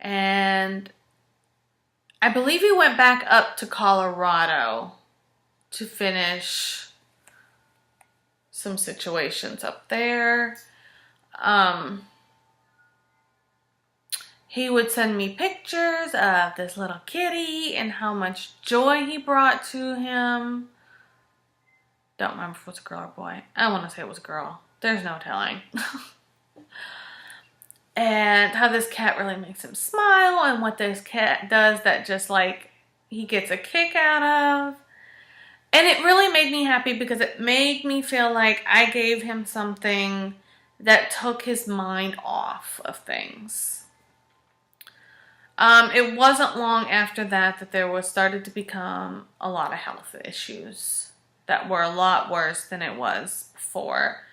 And I believe he went back up to Colorado to finish some situations up there. He would send me pictures of this little kitty and how much joy he brought to him. Don't remember if it was a girl or boy. I want to say it was a girl. There's no telling. And how this cat really makes him smile, and what this cat does that just like he gets a kick out of. And it really made me happy because it made me feel like I gave him something that took his mind off of things. It wasn't long after that there was started to become a lot of health issues that were a lot worse than it was before.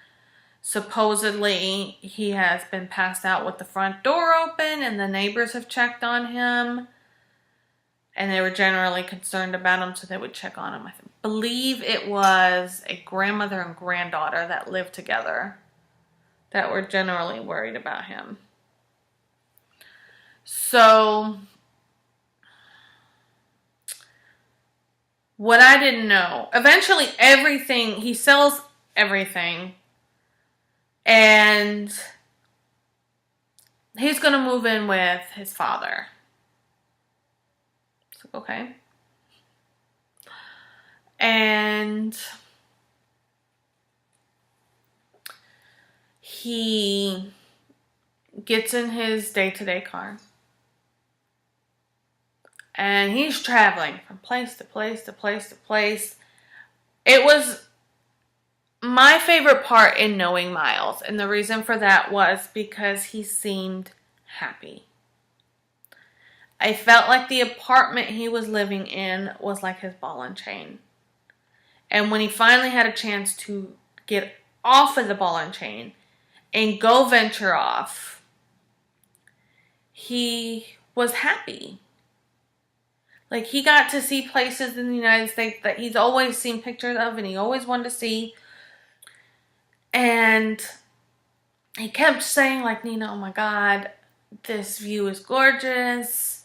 Supposedly, he has been passed out with the front door open, and the neighbors have checked on him. And they were generally concerned about him, so they would check on him. I believe it was a grandmother and granddaughter that lived together that were generally worried about him. So, what I didn't know, eventually he sells everything, and he's going to move in with his father. So, okay. And he gets in his day-to-day car. And he's traveling from place to place to place to place. It was my favorite part in knowing Miles. And the reason for that was because he seemed happy. I felt like the apartment he was living in was like his ball and chain. And when he finally had a chance to get off of the ball and chain and go venture off, he was happy. Like, he got to see places in the United States that he's always seen pictures of and he always wanted to see. And he kept saying, like, Nina, oh my God, this view is gorgeous.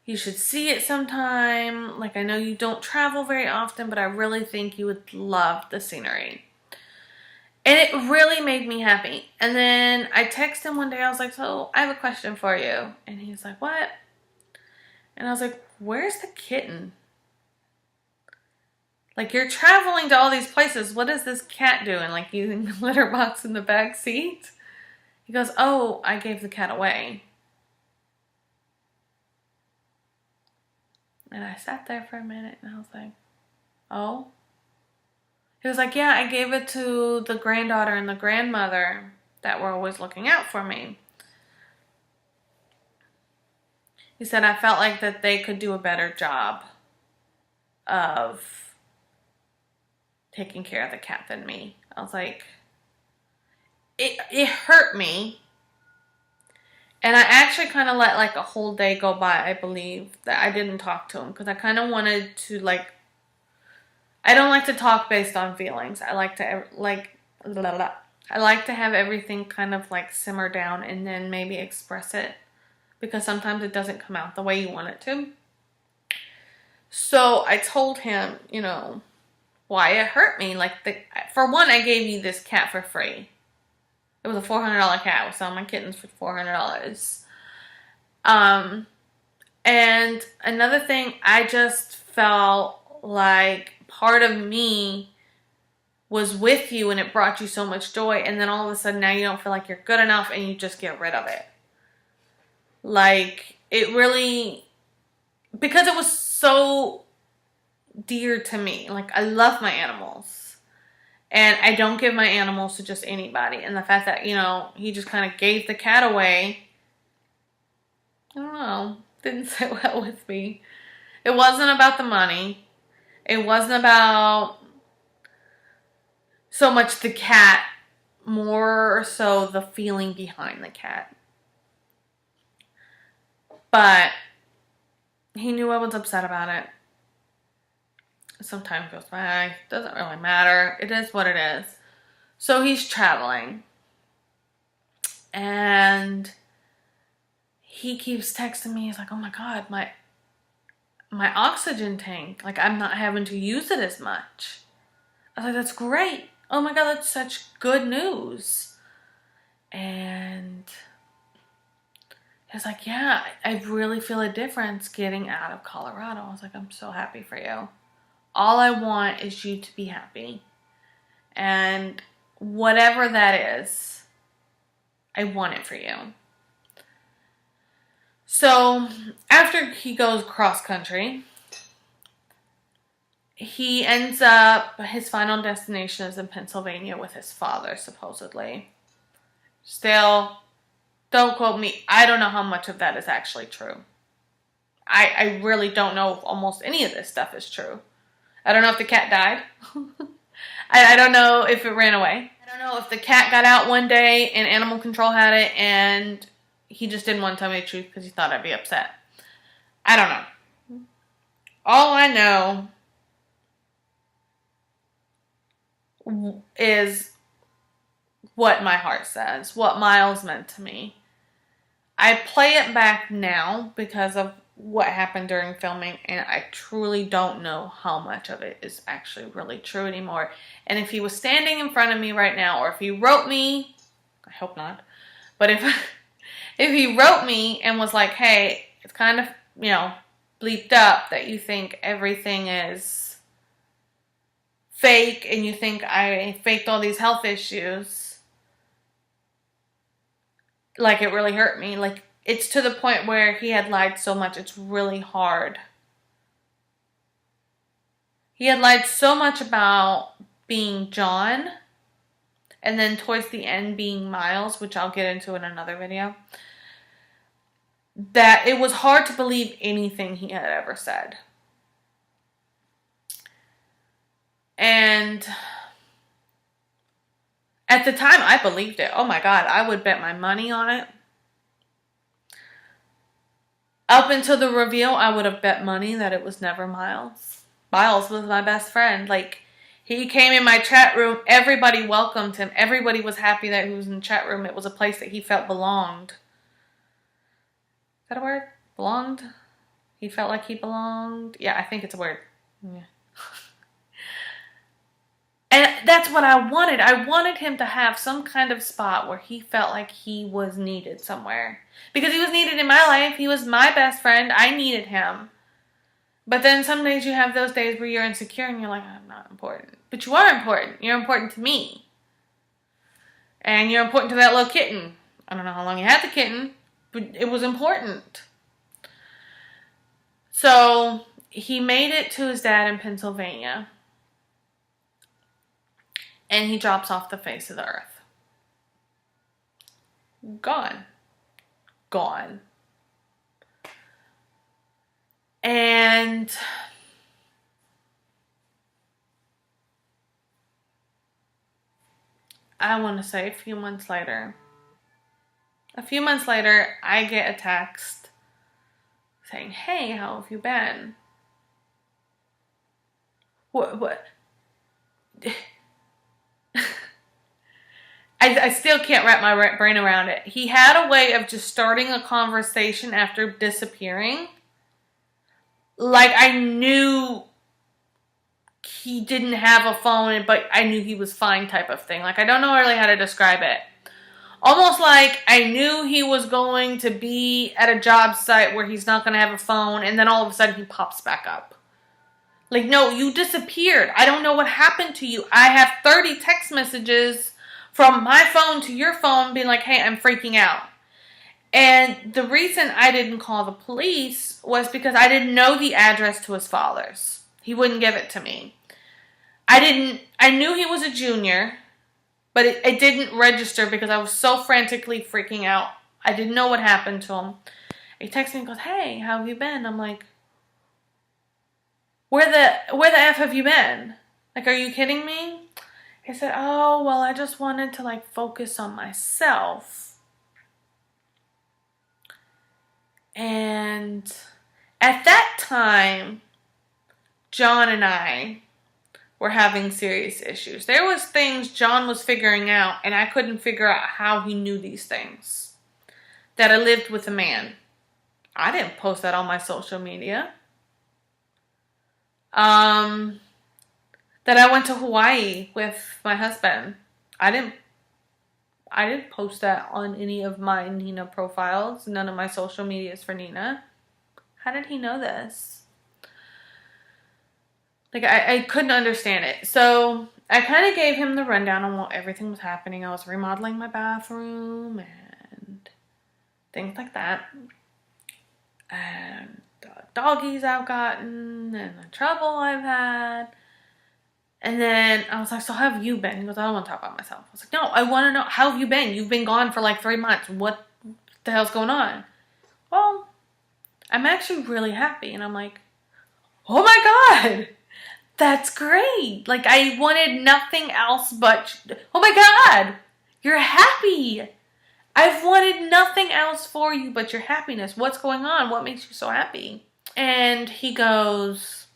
You should see it sometime. Like, I know you don't travel very often, but I really think you would love the scenery. And it really made me happy. And then I texted him one day. I was like, so I have a question for you. And he's like, what? And I was like, where's the kitten? Like, you're traveling to all these places. What is this cat doing? Like, using the litter box in the back seat? He goes, oh, I gave the cat away. And I sat there for a minute and I was like, oh? He was like, yeah, I gave it to the granddaughter and the grandmother that were always looking out for me. He said, I felt like that they could do a better job of taking care of the cat than me. I was like, it hurt me. And I actually kind of let like a whole day go by, I believe, that I didn't talk to him. Because I kind of wanted to like, I don't like to talk based on feelings. I like to I like to have everything kind of like simmer down and then maybe express it. Because sometimes it doesn't come out the way you want it to. So I told him, you know, why it hurt me. Like, for one, I gave you this cat for free. It was a $400 cat. I was selling my kittens for $400. And another thing, I just felt like part of me was with you and it brought you so much joy. And then all of a sudden now you don't feel like you're good enough and you just get rid of it. Like, it really, because it was so dear to me. Like, I love my animals. And I don't give my animals to just anybody. And the fact that, you know, he just kind of gave the cat away, I don't know, didn't sit well with me. It wasn't about the money. It wasn't about so much the cat, more so the feeling behind the cat. But he knew I was upset about it. Some time goes by. Doesn't really matter. It is what it is. So he's traveling. And he keeps texting me. He's like, oh my God, my oxygen tank, like I'm not having to use it as much. I was like, that's great. Oh my God, that's such good news. And he's like, yeah, I really feel a difference getting out of Colorado. I was like, I'm so happy for you. All I want is you to be happy. And whatever that is, I want it for you. So after he goes cross country, he ends up, his final destination is in Pennsylvania with his father, supposedly. Still, don't quote me. I don't know how much of that is actually true. I really don't know if almost any of this stuff is true. I don't know if the cat died. I don't know if it ran away. I don't know if the cat got out one day and animal control had it and he just didn't want to tell me the truth because he thought I'd be upset. I don't know. All I know is what my heart says, what Miles meant to me. I play it back now because of what happened during filming, and I truly don't know how much of it is actually really true anymore. And if he was standing in front of me right now, or if he wrote me, I hope not, but if he wrote me and was like, hey, it's kind of, bleeped up that you think everything is fake and you think I faked all these health issues, like it really hurt me. Like, it's to the point where he had lied so much, it's really hard. He had lied so much about being John, and then towards the end being Miles, which I'll get into in another video, that it was hard to believe anything he had ever said. And at the time, I believed it. Oh my God, I would bet my money on it. Up until the reveal, I would have bet money that it was never Miles. Miles was my best friend. Like, he came in my chat room. Everybody welcomed him. Everybody was happy that he was in the chat room. It was a place that he felt belonged. Is that a word? Belonged? He felt like he belonged. Yeah, I think it's a word. Yeah. And that's what I wanted. I wanted him to have some kind of spot where he felt like he was needed somewhere. Because he was needed in my life. He was my best friend. I needed him. But then some days you have those days where you're insecure and you're like, I'm not important. But you are important. You're important to me. And you're important to that little kitten. I don't know how long you had the kitten, but it was important. So he made it to his dad in Pennsylvania. And he drops off the face of the earth. Gone. Gone. And I want to say a few months later, I get a text saying, hey, how have you been? What? I still can't wrap my brain around it. He had a way of just starting a conversation after disappearing. Like, I knew he didn't have a phone, but I knew he was fine type of thing. Like, I don't know really how to describe it. Almost like I knew he was going to be at a job site where he's not going to have a phone, and then all of a sudden he pops back up. Like, no, you disappeared. I don't know what happened to you. I have 30 text messages from my phone to your phone being like, hey, I'm freaking out. And the reason I didn't call the police was because I didn't know the address to his father's. He wouldn't give it to me. I knew he was a junior, but it didn't register because I was so frantically freaking out. I didn't know what happened to him. He texts me and goes, hey, how have you been? I'm like, where the F have you been? Like, are you kidding me? He said, oh, well, I just wanted to, like, focus on myself. And at that time, John and I were having serious issues. There was things John was figuring out, and I couldn't figure out how he knew these things. That I lived with a man. I didn't post that on my social media. Um, that I went to Hawaii with my husband. I didn't I didn't post that on any of my Nina profiles. None of my social medias for Nina. How did he know this? Like, I couldn't understand it. So I kind of gave him the rundown on what everything was happening. I was remodeling my bathroom and things like that. And the doggies I've gotten and the trouble I've had. And then I was like, so how have you been? He goes, I don't want to talk about myself. I was like, no, I want to know, how have you been? You've been gone for like 3 months. What the hell's going on? Well, I'm actually really happy. And I'm like, oh my God, that's great. Like, I wanted nothing else but, oh my God, you're happy. I've wanted nothing else for you but your happiness. What's going on? What makes you so happy? And he goes,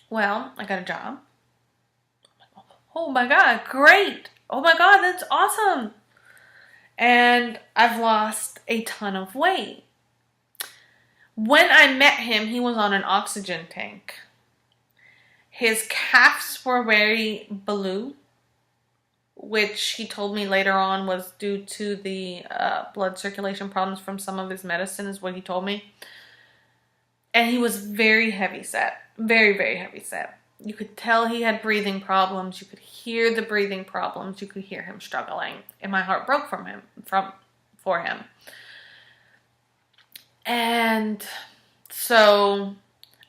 well, I got a job. Oh my God, great. Oh my God, that's awesome. And I've lost a ton of weight. When I met him, he was on an oxygen tank. His calves were very blue, which he told me later on was due to the blood circulation problems from some of his medicine, is what he told me. And he was very heavy set. Very, very heavy set. You could tell he had breathing problems. You could hear the breathing problems. You could hear him struggling. And my heart broke for him. And so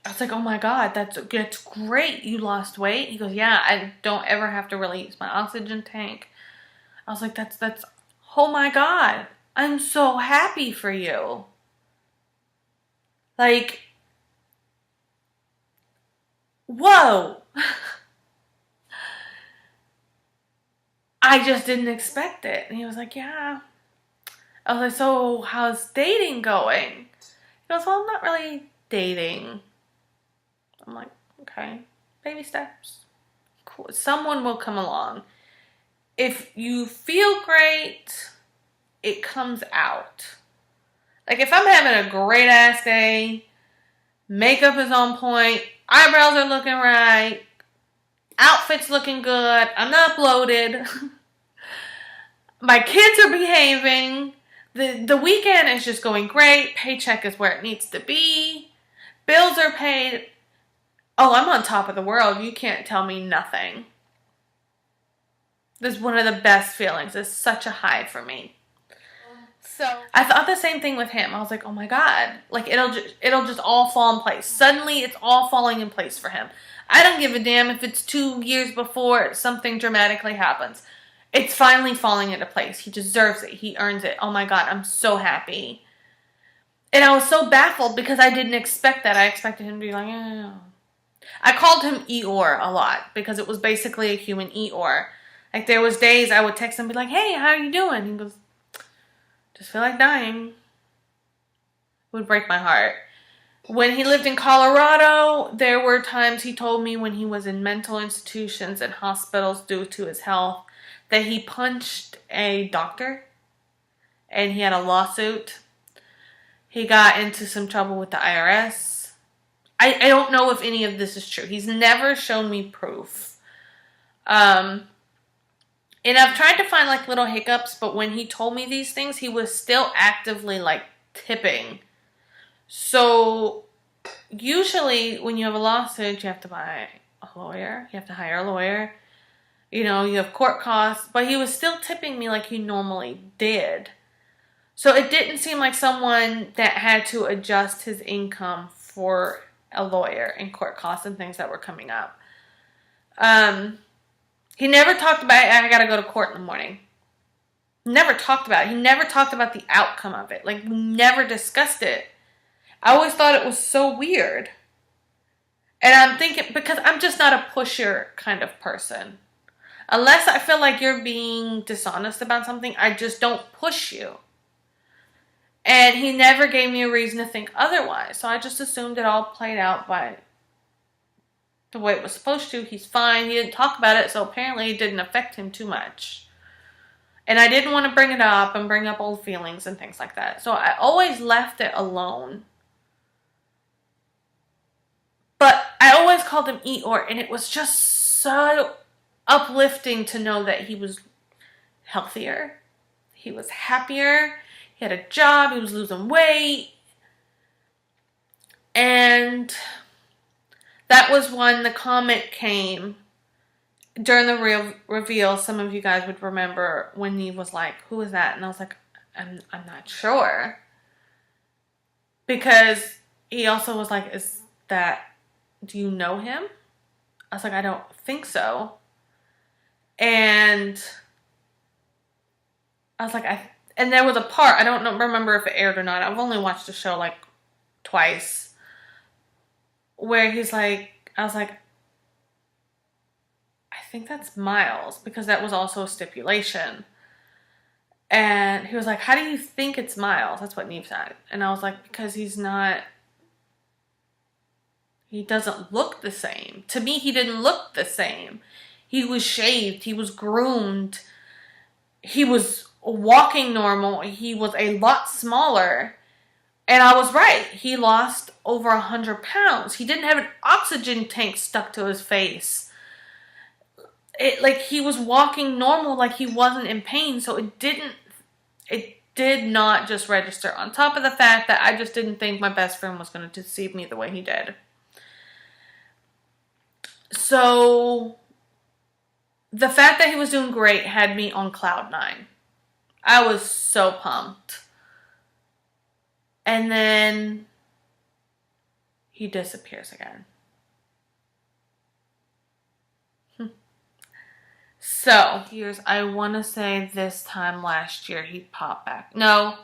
I was like, oh my God, that's great. You lost weight. He goes, yeah, I don't ever have to really use my oxygen tank. I was like, that's, oh my God, I'm so happy for you. Like, whoa. I just didn't expect it. And he was like, yeah. I was like, so how's dating going? He goes, well, I'm not really dating. I'm like, okay, baby steps. Cool. Someone will come along. If you feel great, it comes out. Like, if I'm having a great ass day, makeup is on point, eyebrows are looking right, outfit's looking good, I'm not bloated, my kids are behaving, the weekend is just going great, paycheck is where it needs to be, bills are paid, oh, I'm on top of the world, you can't tell me nothing. This is one of the best feelings. It's such a high for me. So I thought the same thing with him. I was like, oh my God, like it'll just all fall in place. Suddenly it's all falling in place for him. I don't give a damn if it's 2 years before something dramatically happens. It's finally falling into place. He deserves it. He earns it. Oh my God, I'm so happy. And I was so baffled because I didn't expect that. I expected him to be like, oh. I called him Eeyore a lot because it was basically a human Eeyore. Like, there was days I would text him and be like, hey, how are you doing? He goes, just feel like dying. It would break my heart. When he lived in Colorado, there were times he told me when he was in mental institutions and hospitals due to his health that he punched a doctor and he had a lawsuit. He got into some trouble with the IRS. I don't know if any of this is true. He's never shown me proof. And I've tried to find like little hiccups, but when he told me these things, he was still actively like tipping. So usually when you have a lawsuit, you have to buy a lawyer. You have to hire a lawyer. You know, you have court costs, but he was still tipping me like he normally did. So it didn't seem like someone that had to adjust his income for a lawyer and court costs and things that were coming up. He never talked about it. I gotta go to court in the morning. Never talked about it. He never talked about the outcome of it. Like, we never discussed it. I always thought it was so weird. And I'm thinking, because I'm just not a pusher kind of person. Unless I feel like you're being dishonest about something, I just don't push you. And he never gave me a reason to think otherwise. So I just assumed it all played out by the way it was supposed to. He's fine. He didn't talk about it, so apparently it didn't affect him too much. And I didn't want to bring it up and bring up old feelings and things like that. So I always left it alone. But I always called him Eeyore, and it was just so uplifting to know that he was healthier. He was happier. He had a job. He was losing weight. And that was when the comment came during the reveal. Some of you guys would remember when he was like, "Who is that?" And I was like, I'm not sure. Because he also was like, do you know him? I was like, I don't think so. And I was like, and there was a part, I don't remember if it aired or not. I've only watched the show like twice, where he's like, I was like, I think that's Miles, because that was also a stipulation. And he was like, how do you think it's Miles? That's what Neve said. And I was like, because he doesn't look the same. To me, he didn't look the same. He was shaved. He was groomed. He was walking normal. He was a lot smaller. And I was right. He lost over 100 pounds. He didn't have an oxygen tank stuck to his face. He was walking normal, like he wasn't in pain. So it did not just register. On top of the fact that I just didn't think my best friend was going to deceive me the way he did. So the fact that he was doing great had me on cloud 9. I was so pumped. And then he disappears again. So, I want to say this time last year he popped back. No.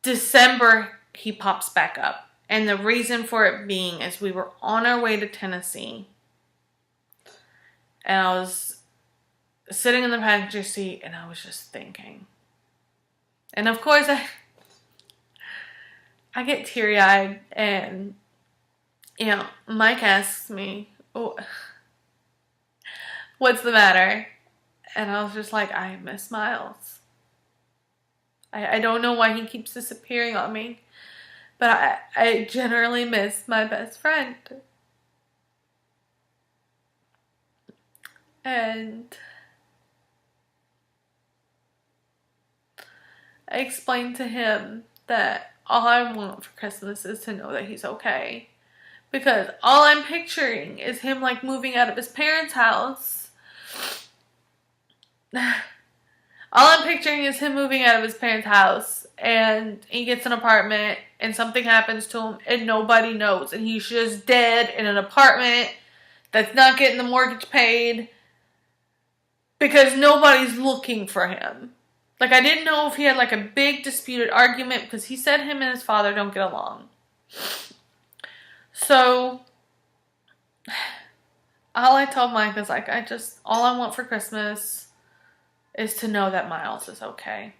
December he pops back up. And the reason for it being is we were on our way to Tennessee. And I was sitting in the passenger seat and I was just thinking. And of course I get teary-eyed, and Mike asks me, "Oh, what's the matter?" And I was just like, I miss Miles. I don't know why he keeps disappearing on me, but I generally miss my best friend. And I explained to him that all I want for Christmas is to know that he's okay. Because all I'm picturing is him moving out of his parents' house. All I'm picturing is him moving out of his parents' house, and he gets an apartment and something happens to him and nobody knows, and he's just dead in an apartment that's not getting the mortgage paid because nobody's looking for him. I didn't know if he had a big disputed argument, because he said him and his father don't get along. So all I told Mike is all I want for Christmas is to know that Miles is okay.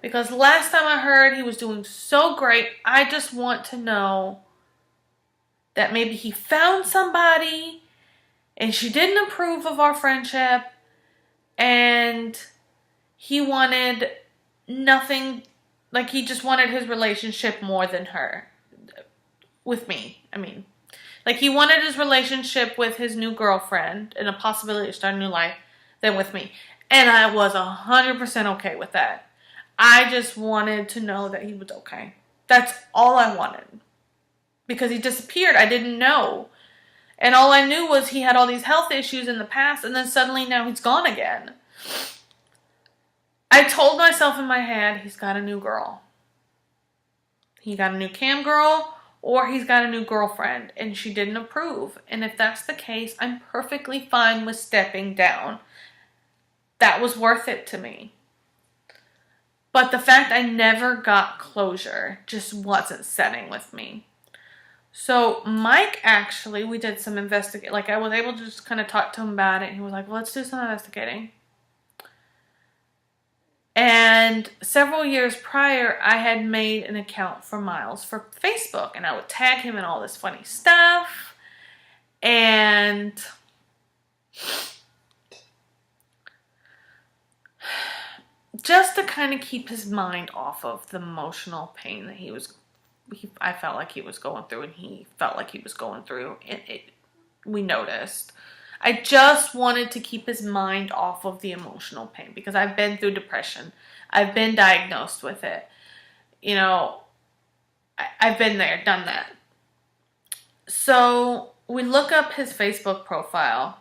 Because last time I heard he was doing so great, I just want to know that maybe he found somebody and she didn't approve of our friendship and he wanted nothing, he just wanted his relationship more than her. With me, I mean. He wanted his relationship with his new girlfriend and a possibility to start a new life than with me. And I was 100% okay with that. I just wanted to know that he was okay. That's all I wanted. Because he disappeared. I didn't know. And all I knew was he had all these health issues in the past, and then suddenly now he's gone again. I told myself in my head, he's got a new girl. He got a new cam girl, or he's got a new girlfriend, and she didn't approve. And if that's the case, I'm perfectly fine with stepping down. That was worth it to me. But the fact I never got closure just wasn't setting with me. So Mike, actually, we did some investigating. I was able to just kind of talk to him about it. And he was like, well, let's do some investigating. And several years prior, I had made an account for Miles for Facebook. And I would tag him in all this funny stuff. And just to kind of keep his mind off of the emotional pain that I felt like he was going through, and he felt like he was going through. We noticed. I just wanted to keep his mind off of the emotional pain because I've been through depression. I've been diagnosed with it. You know, I've been there, done that. So we look up his Facebook profile.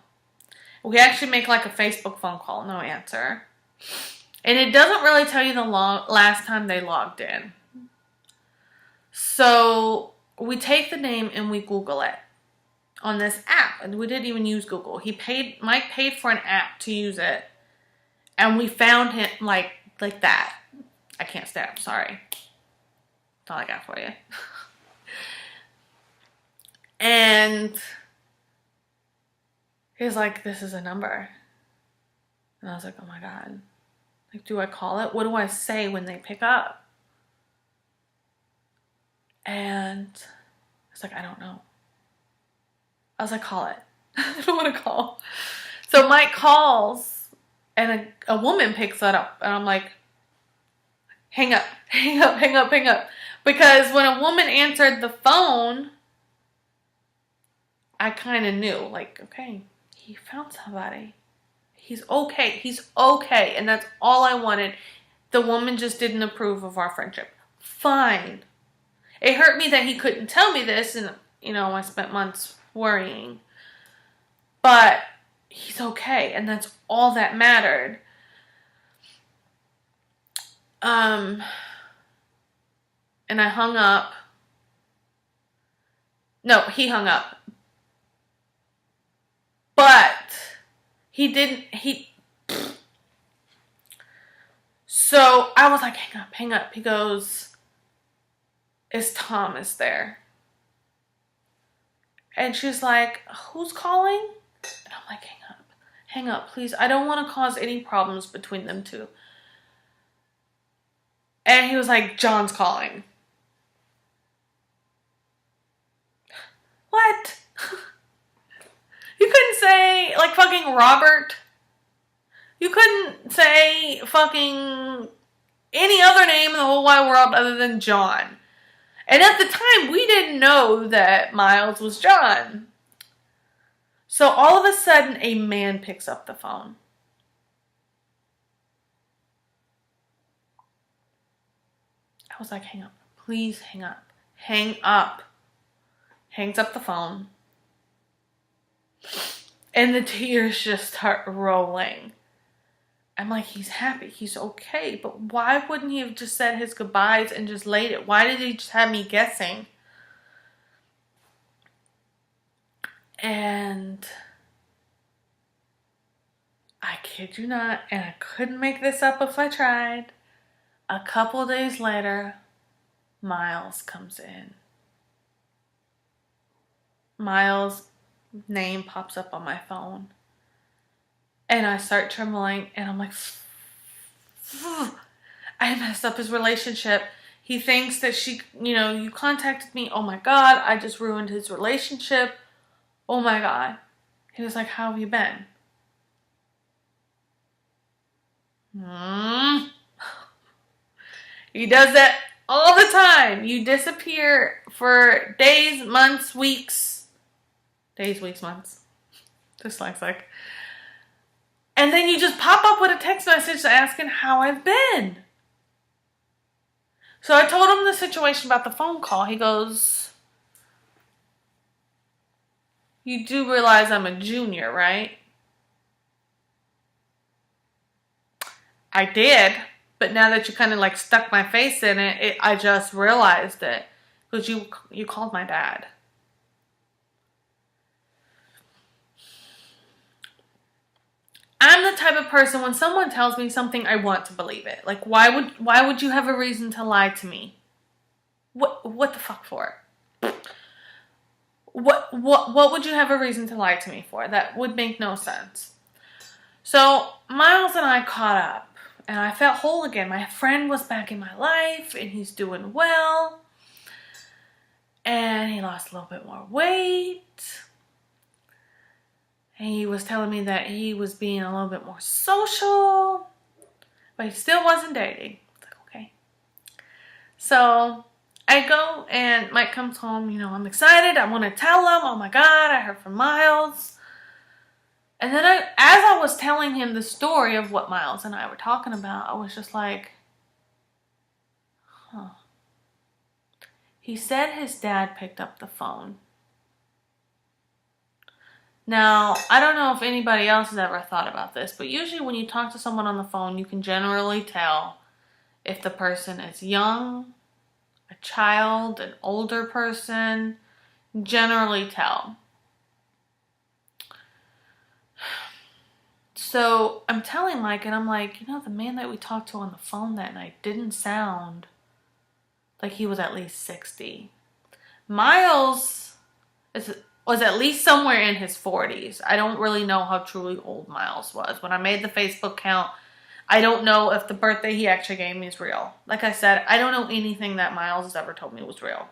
We actually make like a Facebook phone call, no answer. And it doesn't really tell you the last time they logged in. So we take the name and we Google it on this app. And we didn't even use Google. Mike paid for an app to use it. And we found him like that. I can't stay up, sorry. That's all I got for you. And he was like, this is a number. And I was like, oh my God. Like, do I call it? What do I say when they pick up? And I was like, I don't know. I was like, call it. I don't want to call. So Mike calls, and a woman picks that up. And I'm like, hang up, hang up, hang up, hang up. Because when a woman answered the phone, I kind of knew, like, okay, he found somebody. He's okay. He's okay. And that's all I wanted. The woman just didn't approve of our friendship. Fine. It hurt me that he couldn't tell me this. And, you know, I spent months worrying. But he's okay. And that's all that mattered. And I hung up. No, he hung up. But he didn't, so I was like, hang up, hang up. He goes, is Thomas there? And she's like, who's calling? And I'm like, hang up, please. I don't want to cause any problems between them two. And he was like, John's calling. What? You couldn't say, like, fucking Robert. You couldn't say fucking any other name in the whole wide world other than John. And at the time, we didn't know that Miles was John. So all of a sudden, a man picks up the phone. I was like, hang up. Please hang up. Hang up. Hangs up the phone. And the tears just start rolling. I'm like, he's happy. He's okay. But why wouldn't he have just said his goodbyes and just laid it? Why did he just have me guessing? And I kid you not, and I couldn't make this up if I tried. A couple days later, Miles comes in. Miles' name pops up on my phone. And I start trembling, and I'm like, I messed up his relationship. He thinks that you contacted me. Oh my God, I just ruined his relationship. Oh my God. He was like, how have you been? He does that all the time. You disappear for days, months, weeks. Days, weeks, months. Dyslexic. And then you just pop up with a text message asking how I've been. So I told him the situation about the phone call. He goes, you do realize I'm a junior, right? I did. But now that you kind of like stuck my face in it, I just realized it. Because you called my dad. I'm the type of person, when someone tells me something, I want to believe it. Like, why would you have a reason to lie to me? What the fuck for? What would you have a reason to lie to me for? That would make no sense. So Miles and I caught up, and I felt whole again. My friend was back in my life, and he's doing well. And he lost a little bit more weight. And he was telling me that he was being a little bit more social. but he still wasn't dating. It's like, okay. So I go and Mike comes home, I'm excited. I want to tell him, oh my God, I heard from Miles. And then as I was telling him the story of what Miles and I were talking about, I was just like, huh. He said his dad picked up the phone. Now, I don't know if anybody else has ever thought about this, but usually when you talk to someone on the phone, you can generally tell if the person is young, a child, an older person. Generally tell. So I'm telling Mike, and I'm like, the man that we talked to on the phone that night didn't sound like he was at least 60. Miles was at least somewhere in his 40s. I don't really know how truly old Miles was. When I made the Facebook count, I don't know if the birthday he actually gave me is real. Like I said, I don't know anything that Miles has ever told me was real,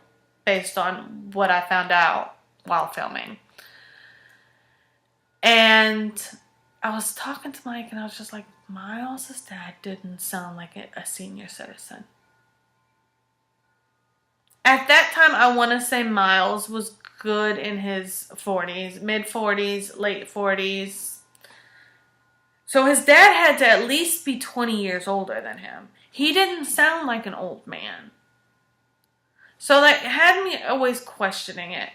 based on what I found out while filming. And I was talking to Mike, and I was just like, Miles' dad didn't sound like a senior citizen. At that time, I want to say Miles was good in his 40s, mid-40s, late 40s. So his dad had to at least be 20 years older than him. He didn't sound like an old man. So that had me always questioning it.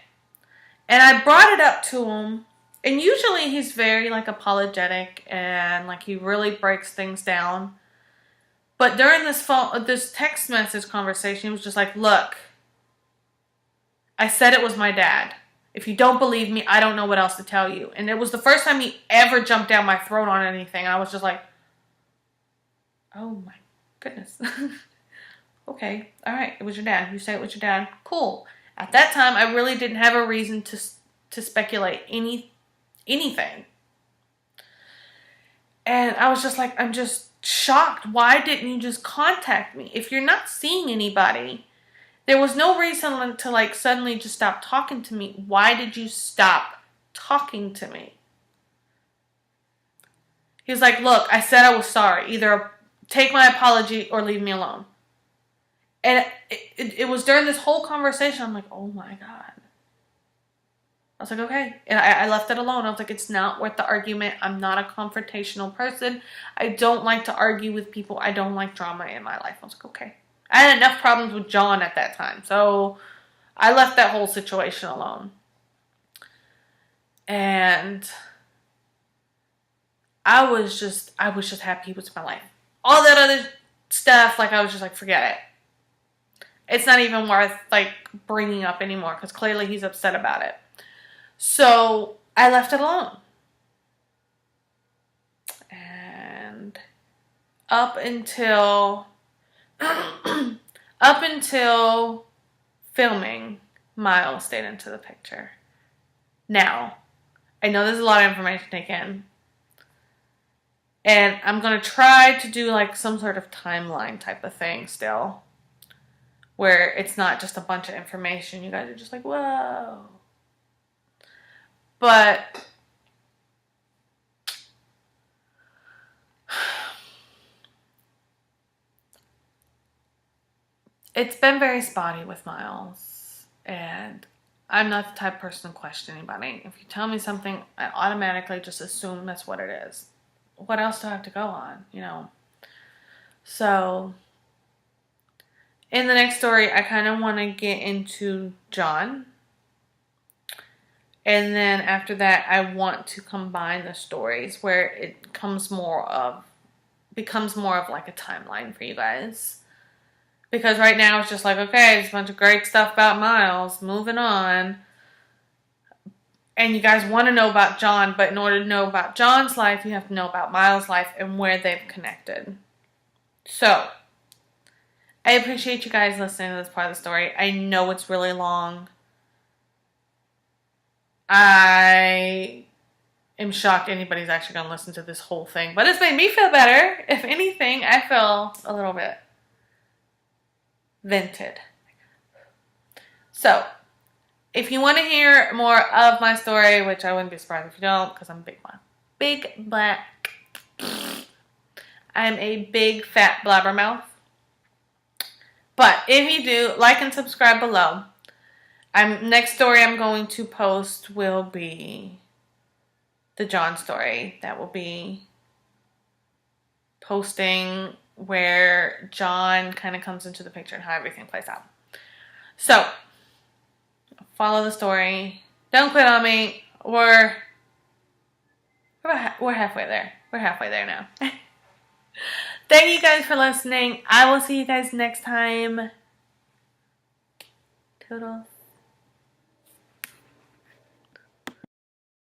And I brought it up to him. And usually he's very apologetic and he really breaks things down. But during this text message conversation, he was just like, look, I said it was my dad. If you don't believe me, I don't know what else to tell you. And it was the first time he ever jumped down my throat on anything. I was just like, oh my goodness. Okay, all right, it was your dad. You say it was your dad. Cool. At that time, I really didn't have a reason to speculate anything. And I was just like, I'm just shocked. Why didn't you just contact me? If you're not seeing anybody, there was no reason to suddenly just stop talking to me. Why did you stop talking to me? He was like, look, I said I was sorry. Either take my apology or leave me alone. And it was during this whole conversation, I'm like, oh my God. I was like, okay. And I left it alone. I was like, it's not worth the argument. I'm not a confrontational person. I don't like to argue with people. I don't like drama in my life. I was like, okay. I had enough problems with John at that time. So I left that whole situation alone. And I was just happy he was in my life. All that other stuff, I was just like, forget it. It's not even worth bringing up anymore because clearly he's upset about it. So I left it alone. And up until filming, Miles stayed into the picture. Now, I know there's a lot of information to take in. And I'm going to try to do some sort of timeline type of thing still. Where it's not just a bunch of information. You guys are just like, whoa. But it's been very spotty with Miles. And I'm not the type of person to question anybody. If you tell me something, I automatically just assume that's what it is. What else do I have to go on, So in the next story, I kind of want to get into John. And then after that, I want to combine the stories where it becomes more of a timeline for you guys. Because right now it's just okay, there's a bunch of great stuff about Miles, moving on. And you guys want to know about John, but in order to know about John's life, you have to know about Miles' life and where they've connected. So, I appreciate you guys listening to this part of the story. I know it's really long. I am shocked anybody's actually going to listen to this whole thing. But it's made me feel better. If anything, I feel a little bit vented. So, if you want to hear more of my story, which I wouldn't be surprised if you don't, because I'm big black. I'm a big fat blabbermouth. But if you do, like and subscribe below. Next story I'm going to post will be the John story. That will be posting where John kind of comes into the picture and how everything plays out. So, follow the story. Don't quit on me. We're halfway there. We're halfway there now. Thank you guys for listening. I will see you guys next time. Toodles.